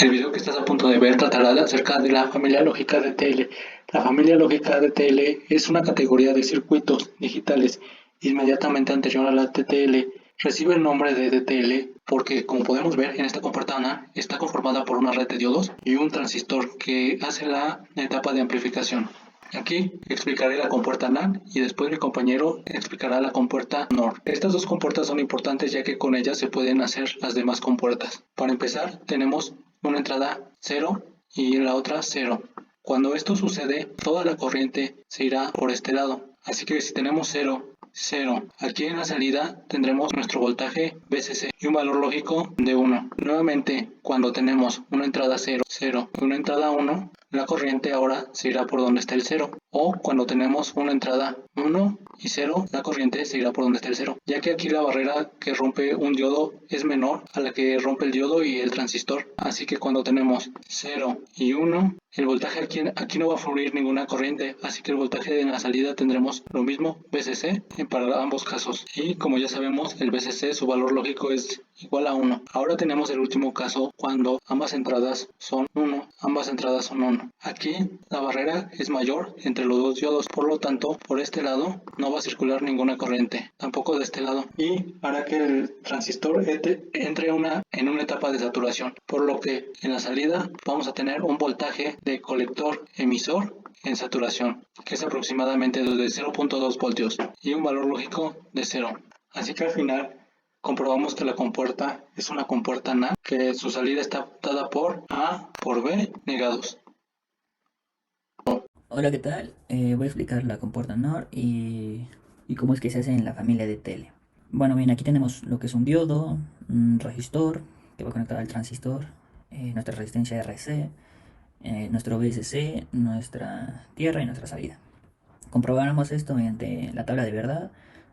El video que estás a punto de ver tratará acerca de la familia lógica de TL. La familia lógica de TL es una categoría de circuitos digitales inmediatamente anterior a la TTL. Recibe el nombre de DTL porque, como podemos ver en esta compuerta ANA, está conformada por una red de diodos y un transistor que hace la etapa de amplificación. Aquí explicaré la compuerta NAND y después mi compañero explicará la compuerta NOR. Estas dos compuertas son importantes ya que con ellas se pueden hacer las demás compuertas. Para empezar, tenemos una entrada 0 y la otra 0. Cuando esto sucede, toda la corriente se irá por este lado. Así que si tenemos 0, 0, aquí en la salida tendremos nuestro voltaje VCC y un valor lógico de 1. Nuevamente, cuando tenemos una entrada 0, 0 y una entrada 1, la corriente ahora se irá por donde está el 0. O cuando tenemos una entrada 1 y 0, la corriente se irá por donde está el 0, ya que aquí la barrera que rompe un diodo es menor a la que rompe el diodo y el transistor. Así que cuando tenemos 0 y 1, el voltaje aquí no va a fluir ninguna corriente, así que el voltaje en la salida tendremos lo mismo VCC para ambos casos. Y como ya sabemos, el VCC su valor lógico es igual a 1. Ahora tenemos el último caso cuando ambas entradas son 1, ambas entradas son 1. Aquí la barrera es mayor entre los dos diodos, por lo tanto, por este lado no va a circular ninguna corriente, tampoco de este lado, y hará que el transistor entre en una etapa de saturación, por lo que en la salida vamos a tener un voltaje de colector emisor en saturación, que es aproximadamente de 0.2 voltios y un valor lógico de 0. Así que al final comprobamos que la compuerta es una compuerta NAND, que su salida está dada por A por B negados. Hola, ¿qué tal? Voy a explicar la compuerta NOR y cómo es que se hace en la familia de tele. Bueno, bien, aquí tenemos lo que es un diodo, un resistor que va conectado al transistor, nuestra resistencia RC, nuestro VSC, nuestra tierra y nuestra salida. Comprobaremos esto mediante la tabla de verdad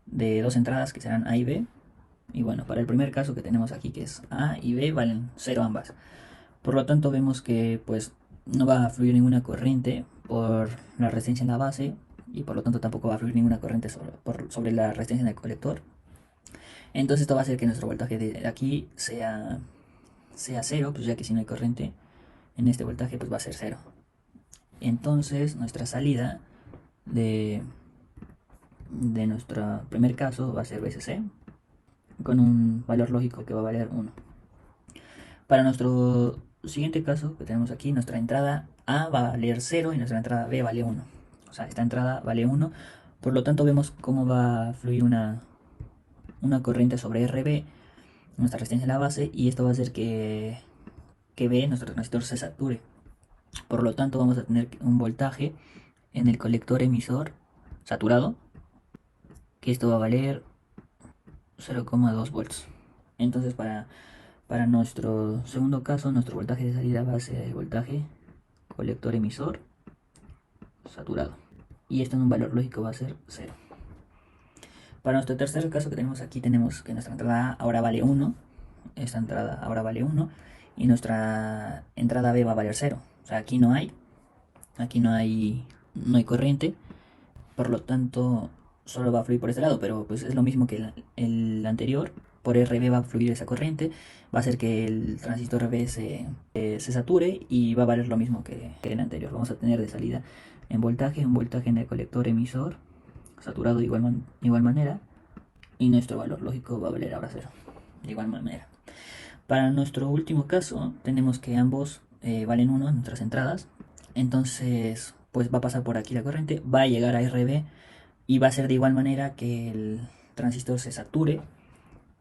de dos entradas que serán A y B. Y bueno, para el primer caso que tenemos aquí, que es A y B, valen 0 ambas. Por lo tanto, vemos que pues no va a fluir ninguna corriente por la resistencia en la base y por lo tanto tampoco va a fluir ninguna corriente sobre la resistencia en el colector. Entonces esto va a hacer que nuestro voltaje de aquí sea 0, pues ya que si no hay corriente en este voltaje pues va a ser 0. Entonces nuestra salida de nuestro primer caso va a ser VCC con un valor lógico que va a valer 1. Para nuestro siguiente caso que tenemos aquí, nuestra entrada A va a valer 0 y nuestra entrada B vale 1. O sea, esta entrada vale 1. Por lo tanto, vemos cómo va a fluir una corriente sobre RB, nuestra resistencia en la base, y esto va a hacer que B, nuestro transistor, se sature. Por lo tanto, vamos a tener un voltaje en el colector emisor saturado, que esto va a valer 0,2 volts. Entonces, para nuestro segundo caso, nuestro voltaje de salida va a ser el voltaje colector emisor saturado. Y esto en un valor lógico va a ser 0. Para nuestro tercer caso que tenemos aquí, tenemos que nuestra entrada A ahora vale 1. Esta entrada ahora vale 1. Y nuestra entrada B va a valer 0. O sea, aquí no hay corriente. Por lo tanto, solo va a fluir por este lado. Pero pues es lo mismo que el anterior. Por RB va a fluir esa corriente. Va a hacer que el transistor B se sature. Y va a valer lo mismo que el anterior. Vamos a tener de salida en voltaje, un voltaje en el colector emisor saturado de igual manera, y nuestro valor lógico va a valer ahora 0 de igual manera. Para nuestro último caso tenemos que ambos valen 1 en nuestras entradas, entonces pues va a pasar por aquí la corriente, va a llegar a RB y va a ser de igual manera que el transistor se sature,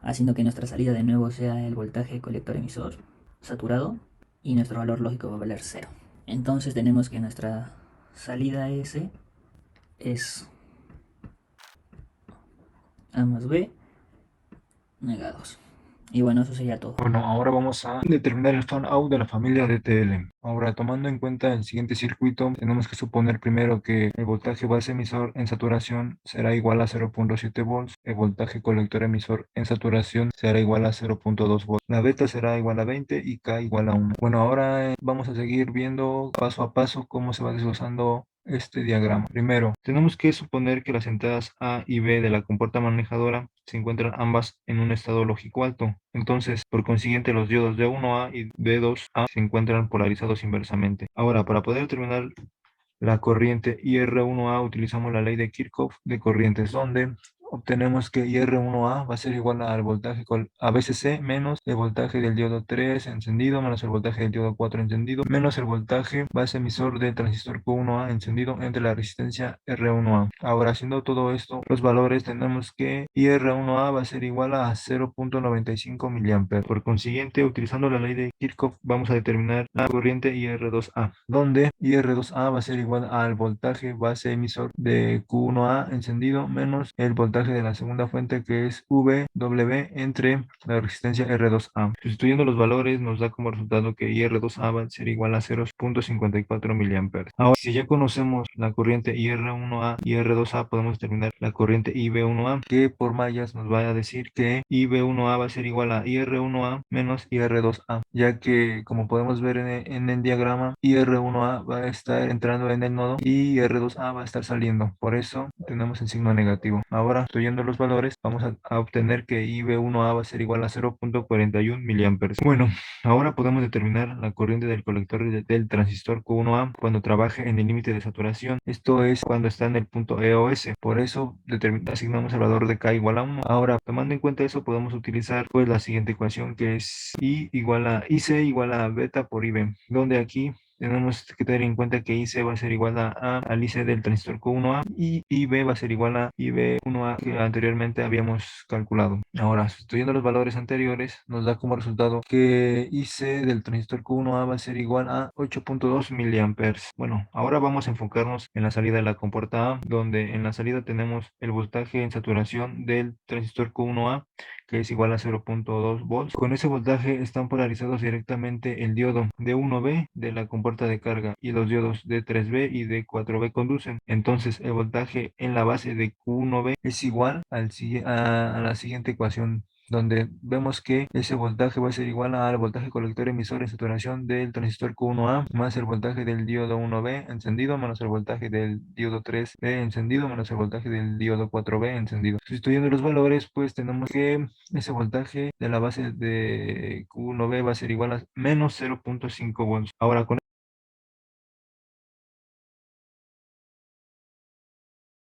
haciendo que nuestra salida de nuevo sea el voltaje colector emisor saturado y nuestro valor lógico va a valer 0. Entonces tenemos que nuestra salida S es A más B negados. Y bueno, eso sería todo. Bueno, ahora vamos a determinar el fan out de la familia DTL. Ahora, tomando en cuenta el siguiente circuito, tenemos que suponer primero que el voltaje base emisor en saturación será igual a 0.7 volts, el voltaje colector emisor en saturación será igual a 0.2 volts, la beta será igual a 20 y K igual a 1. Bueno, ahora vamos a seguir viendo paso a paso cómo se va desglosando este diagrama. Primero, tenemos que suponer que las entradas A y B de la compuerta manejadora se encuentran ambas en un estado lógico alto. Entonces, por consiguiente, los diodos D1A y D2A se encuentran polarizados inversamente. Ahora, para poder determinar la corriente IR1A utilizamos la ley de Kirchhoff de corrientes, donde obtenemos que IR1A va a ser igual al voltaje a VCC menos el voltaje del diodo 3 encendido menos el voltaje del diodo 4 encendido menos el voltaje base emisor del transistor Q1A encendido entre la resistencia R1A. Ahora, haciendo todo esto, los valores tenemos que IR1A va a ser igual a 0.95 miliamperes. Por consiguiente, utilizando la ley de Kirchhoff, vamos a determinar la corriente IR2A, donde IR2A va a ser igual al voltaje base emisor de Q1A encendido menos el voltaje de la segunda fuente, que es VW entre la resistencia R2A. Sustituyendo los valores nos da como resultado que IR2A va a ser igual a 0.54 miliamperes. Ahora, si ya conocemos la corriente IR1A y IR2A, podemos determinar la corriente IB1A, que por mallas nos va a decir que IB1A va a ser igual a IR1A menos IR2A, ya que, como podemos ver en el diagrama, IR1A va a estar entrando en el nodo y IR2A va a estar saliendo. Por eso tenemos el signo negativo. Ahora, sustituyendo los valores, vamos a obtener que IB1A va a ser igual a 0.41 miliamperes. Bueno, ahora podemos determinar la corriente del colector del transistor Q1A cuando trabaje en el límite de saturación. Esto es cuando está en el punto EOS. Por eso asignamos el valor de K igual a 1. Ahora, tomando en cuenta eso, podemos utilizar pues la siguiente ecuación, que es IC igual a beta por IB, donde aquí tenemos que tener en cuenta que IC va a ser igual al IC del transistor Q1A y IB va a ser igual a IB1A, que anteriormente habíamos calculado. Ahora, sustituyendo los valores anteriores, nos da como resultado que IC del transistor Q1A va a ser igual a 8.2 miliamperes. Bueno, ahora vamos a enfocarnos en la salida de la compuerta A, donde en la salida tenemos el voltaje en saturación del transistor Q1A, que es igual a 0.2 volts. Con ese voltaje están polarizados directamente el diodo D1B de la compuerta de carga y los diodos D3B y D4B conducen. Entonces, el voltaje en la base de Q1B es igual a la siguiente ecuación, donde vemos que ese voltaje va a ser igual al voltaje colector emisor en saturación del transistor Q1A más el voltaje del diodo 1B encendido menos el voltaje del diodo 3B encendido menos el voltaje del diodo 4B encendido. Sustituyendo los valores, pues tenemos que ese voltaje de la base de Q1B va a ser igual a menos 0.5 volts. Ahora, con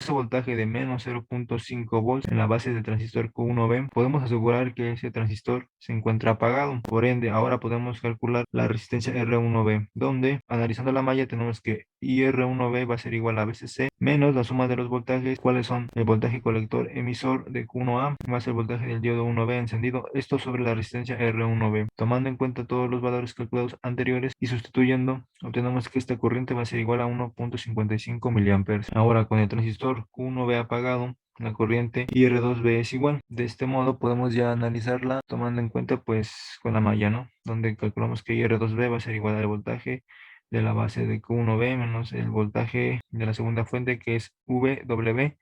ese voltaje de menos 0.5 volts en la base del transistor Q1B, podemos asegurar que ese transistor se encuentra apagado. Por ende, ahora podemos calcular la resistencia R1B, donde, analizando la malla, tenemos que IR1B va a ser igual a VCC menos la suma de los voltajes, cuáles son el voltaje colector emisor de Q1A más el voltaje del diodo 1B encendido, esto sobre la resistencia R1B. Tomando en cuenta todos los valores calculados anteriores y sustituyendo, obtenemos que esta corriente va a ser igual a 1.55 miliamperes. Ahora, con el transistor Q1B apagado, la corriente IR2B es igual. De este modo podemos ya analizarla tomando en cuenta pues con la malla, ¿no? Donde calculamos que IR2B va a ser igual al voltaje de la base de Q1B menos el voltaje de la segunda fuente, que es VW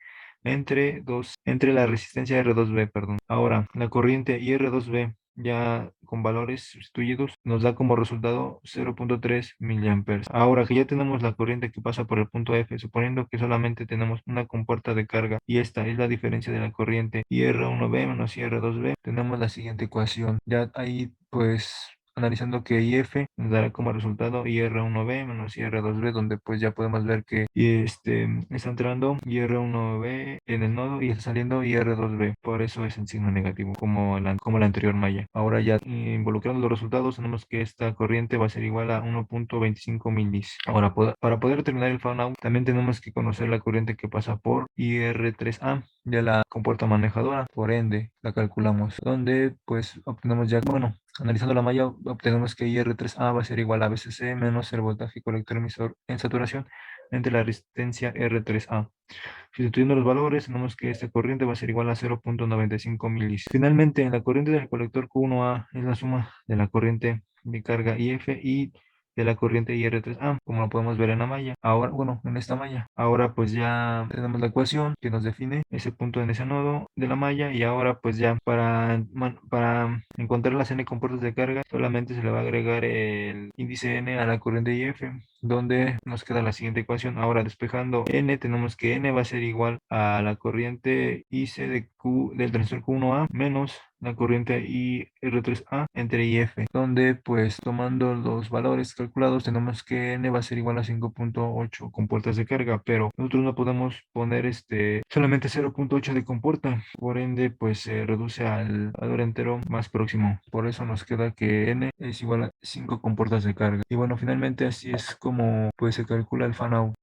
entre la resistencia R2B, perdón. Ahora, la corriente IR2B ya con valores sustituidos nos da como resultado 0.3 miliamperes. Ahora que ya tenemos la corriente que pasa por el punto F, suponiendo que solamente tenemos una compuerta de carga y esta es la diferencia de la corriente IR1B menos IR2B, tenemos la siguiente ecuación. Ya ahí pues analizando que IF nos dará como resultado IR1B menos IR2B, donde pues ya podemos ver que está entrando IR1B en el nodo y está saliendo IR2B. Por eso es en signo negativo, como la anterior malla. Ahora ya involucrando los resultados, tenemos que esta corriente va a ser igual a 1.25 milis. Ahora, para poder determinar el fan-out, también tenemos que conocer la corriente que pasa por IR3A de la compuerta manejadora. Por ende, la calculamos, donde pues obtenemos ya, bueno, analizando la malla, obtenemos que IR3A va a ser igual a VCC menos el voltaje colector emisor en saturación entre la resistencia R3A. Sustituyendo los valores, tenemos que esta corriente va a ser igual a 0.95 milis. Finalmente, la corriente del colector Q1A es la suma de la corriente de carga IF y de la corriente IR3A, como lo podemos ver en la malla. Ahora, bueno, en esta malla. Ahora pues ya tenemos la ecuación que nos define ese punto en ese nodo de la malla, y ahora pues ya para encontrar las n compuertas de carga solamente se le va a agregar el índice n a la corriente IF, donde nos queda la siguiente ecuación. Ahora despejando n, tenemos que n va a ser igual a la corriente IC del transistor Q1A menos la corriente IR3A entre IF, donde pues tomando los valores calculados tenemos que n va a ser igual a 5.8 compuertas de carga, pero nosotros no podemos poner solamente 0.8 de compuerta, por ende pues se reduce al valor entero más próximo. Por eso nos queda que n es igual a 5 compuertas de carga. Y bueno, finalmente así es como pues se calcula el fan out.